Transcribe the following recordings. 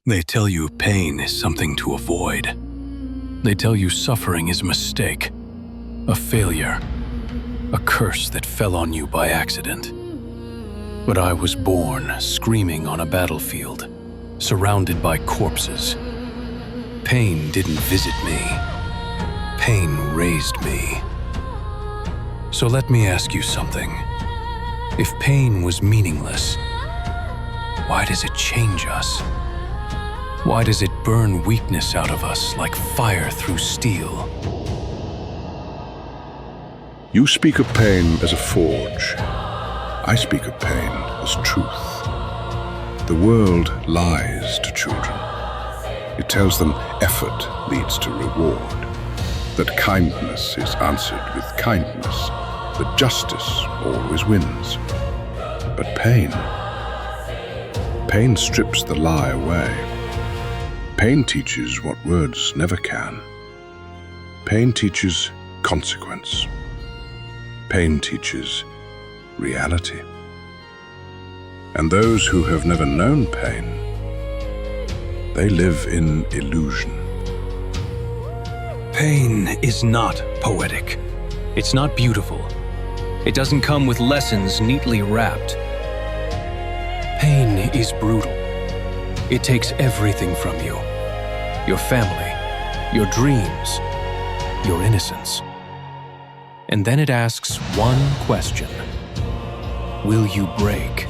They tell you pain is something to avoid. They tell you suffering is a mistake, a failure, a curse that fell on you by accident. But I was born screaming on a battlefield, surrounded by corpses. Pain didn't visit me. Pain raised me. So let me ask you something. If pain was meaningless, why does it change us? Why does it burn weakness out of us like fire through steel? You speak of pain as a forge. I speak of pain as truth. The world lies to children. It tells them effort leads to reward, that kindness is answered with kindness, that justice always wins. But pain strips the lie away. Pain teaches what words never can. Pain teaches consequence. Pain teaches reality. And those who have never known pain, they live in illusion. Pain is not poetic. It's not beautiful. It doesn't come with lessons neatly wrapped. Pain is brutal. It takes everything from you. Your family, your dreams, your innocence. And then it asks one question. Will you break?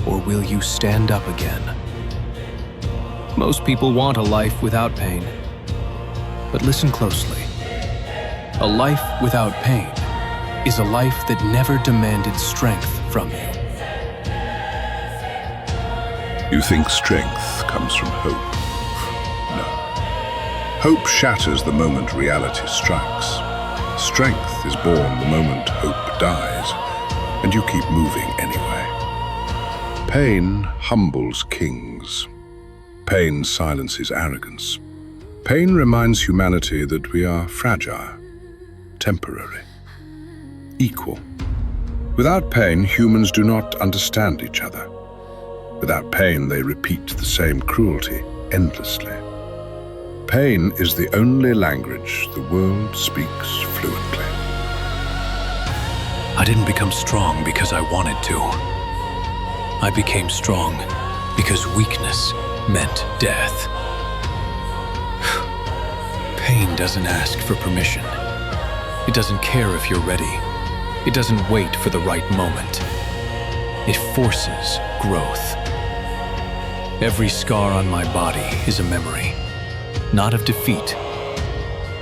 Or will you stand up again? Most people want a life without pain. But listen closely. A life without pain is a life that never demanded strength from you. You think strength comes from hope? No. Hope shatters the moment reality strikes. Strength is born the moment hope dies, and you keep moving anyway. Pain humbles kings. Pain silences arrogance. Pain reminds humanity that we are fragile, temporary, equal. Without pain, humans do not understand each other. Without pain, they repeat the same cruelty endlessly. Pain is the only language the world speaks fluently. I didn't become strong because I wanted to. I became strong because weakness meant death. Pain doesn't ask for permission. It doesn't care if you're ready. It doesn't wait for the right moment. It forces growth. Every scar on my body is a memory, not of defeat,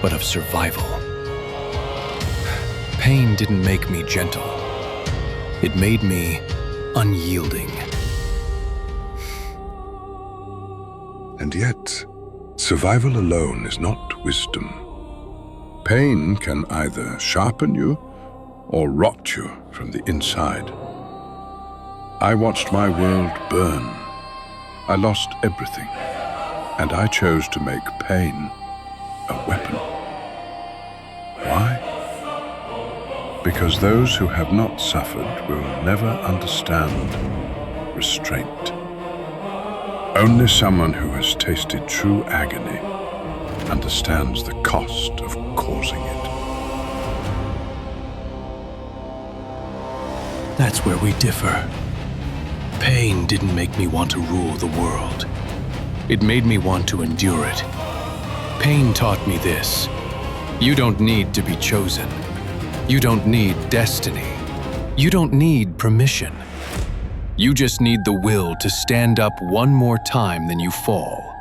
but of survival. Pain didn't make me gentle. It made me unyielding. And yet, survival alone is not wisdom. Pain can either sharpen you or rot you from the inside. I watched my world burn. I lost everything, and I chose to make pain a weapon. Why? Because those who have not suffered will never understand restraint. Only someone who has tasted true agony understands the cost of causing it. That's where we differ. Pain didn't make me want to rule the world. It made me want to endure it. Pain taught me this. You don't need to be chosen. You don't need destiny. You don't need permission. You just need the will to stand up one more time than you fall.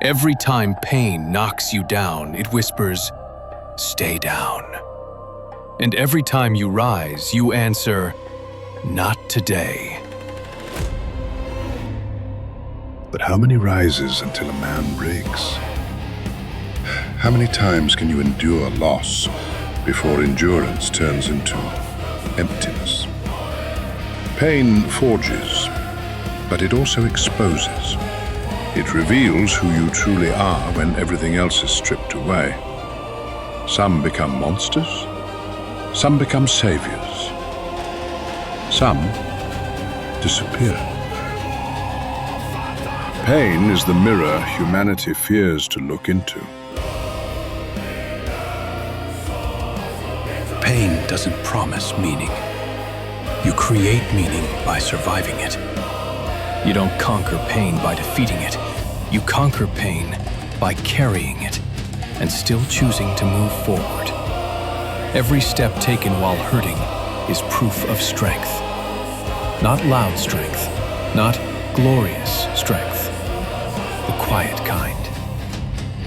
Every time pain knocks you down, it whispers, "Stay down." And every time you rise, you answer, "Not today." But how many rises until a man breaks? How many times can you endure loss before endurance turns into emptiness? Pain forges, but it also exposes. It reveals who you truly are when everything else is stripped away. Some become monsters, some become saviors, some disappear. Pain is the mirror humanity fears to look into. Pain doesn't promise meaning. You create meaning by surviving it. You don't conquer pain by defeating it. You conquer pain by carrying it and still choosing to move forward. Every step taken while hurting is proof of strength. Not loud strength, not glorious strength. The quiet kind.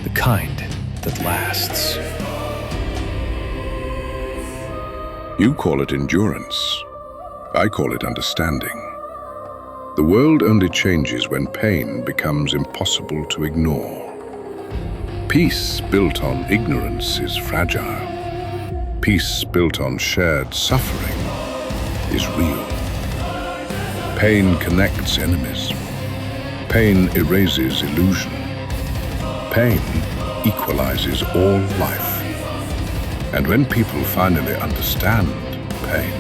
The kind that lasts. You call it endurance. I call it understanding. The world only changes when pain becomes impossible to ignore. Peace built on ignorance is fragile. Peace built on shared suffering is real. Pain connects enemies. Pain erases illusion. Pain equalizes all life. And when people finally understand pain,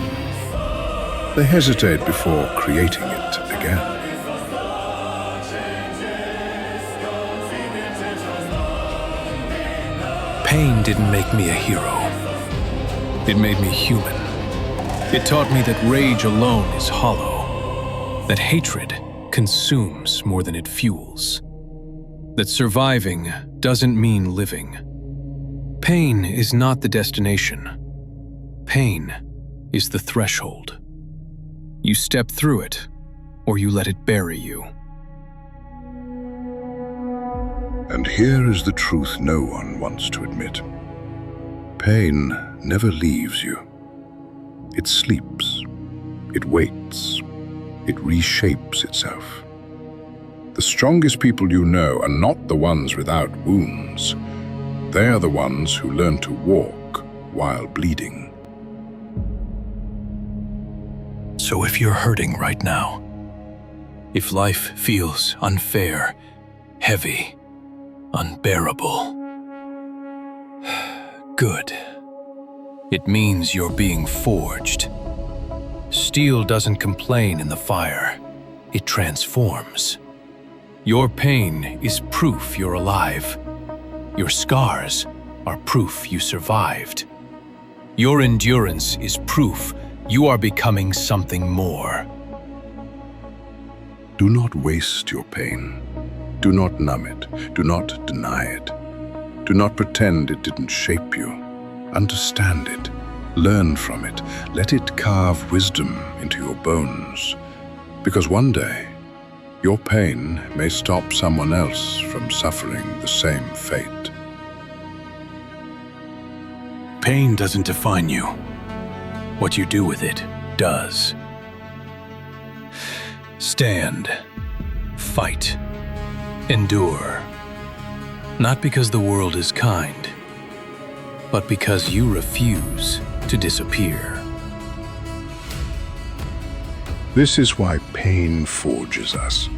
they hesitate before creating it again. Pain didn't make me a hero. It made me human. It taught me that rage alone is hollow, that hatred consumes more than it fuels, that surviving doesn't mean living. Pain is not the destination. Pain is the threshold. You step through it, or you let it bury you. And here is the truth no one wants to admit. Pain never leaves you. It sleeps, it waits, it reshapes itself. The strongest people you know are not the ones without wounds. They are the ones who learn to walk while bleeding. So if you're hurting right now, if life feels unfair, heavy, unbearable, good. It means you're being forged. Steel doesn't complain in the fire. It transforms. Your pain is proof you're alive. Your scars are proof you survived. Your endurance is proof you are becoming something more. Do not waste your pain. Do not numb it. Do not deny it. Do not pretend it didn't shape you. Understand it. Learn from it. Let it carve wisdom into your bones. Because one day, your pain may stop someone else from suffering the same fate. Pain doesn't define you. What you do with it does. Stand. Fight. Endure. Not because the world is kind, but because you refuse to disappear. This is why pain forges us.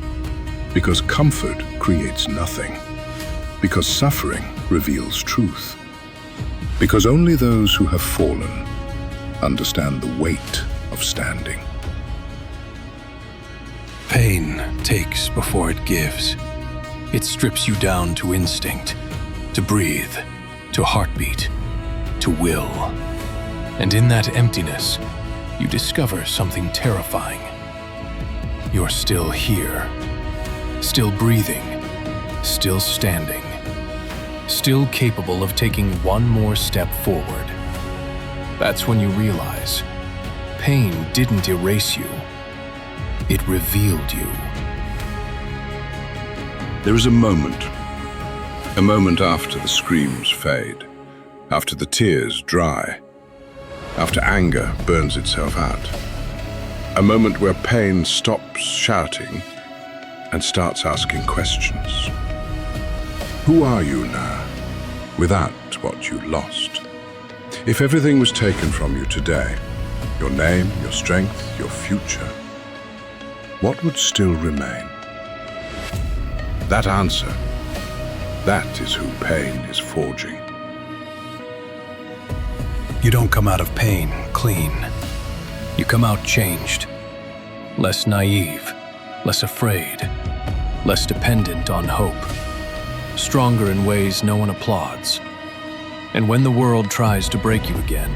Because comfort creates nothing. Because suffering reveals truth. Because only those who have fallen understand the weight of standing. Pain takes before it gives. It strips you down to instinct, to breathe, to heartbeat, to will. And in that emptiness, you discover something terrifying. You're still here, still breathing, still standing, still capable of taking one more step forward. That's when you realize pain didn't erase you, it revealed you. There is a moment after the screams fade, after the tears dry, after anger burns itself out. A moment where pain stops shouting and starts asking questions. Who are you now, without what you lost? If everything was taken from you today, your name, your strength, your future, what would still remain? That answer, that is who pain is forging. You don't come out of pain clean. You come out changed, less naive, less afraid, less dependent on hope, stronger in ways no one applauds. And when the world tries to break you again,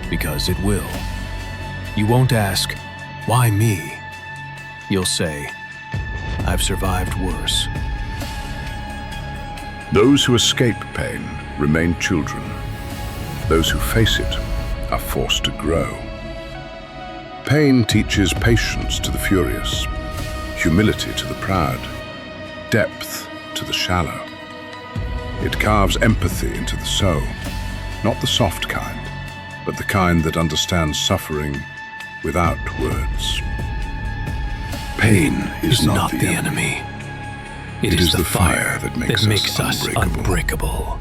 because it will, you won't ask, "Why me?" You'll say, "I've survived worse." Those who escape pain remain children. Those who face it are forced to grow. Pain teaches patience to the furious, humility to the proud, depth to the shallow. It carves empathy into the soul, not the soft kind, but the kind that understands suffering without words. Pain is not the enemy. It is the fire that makes us unbreakable.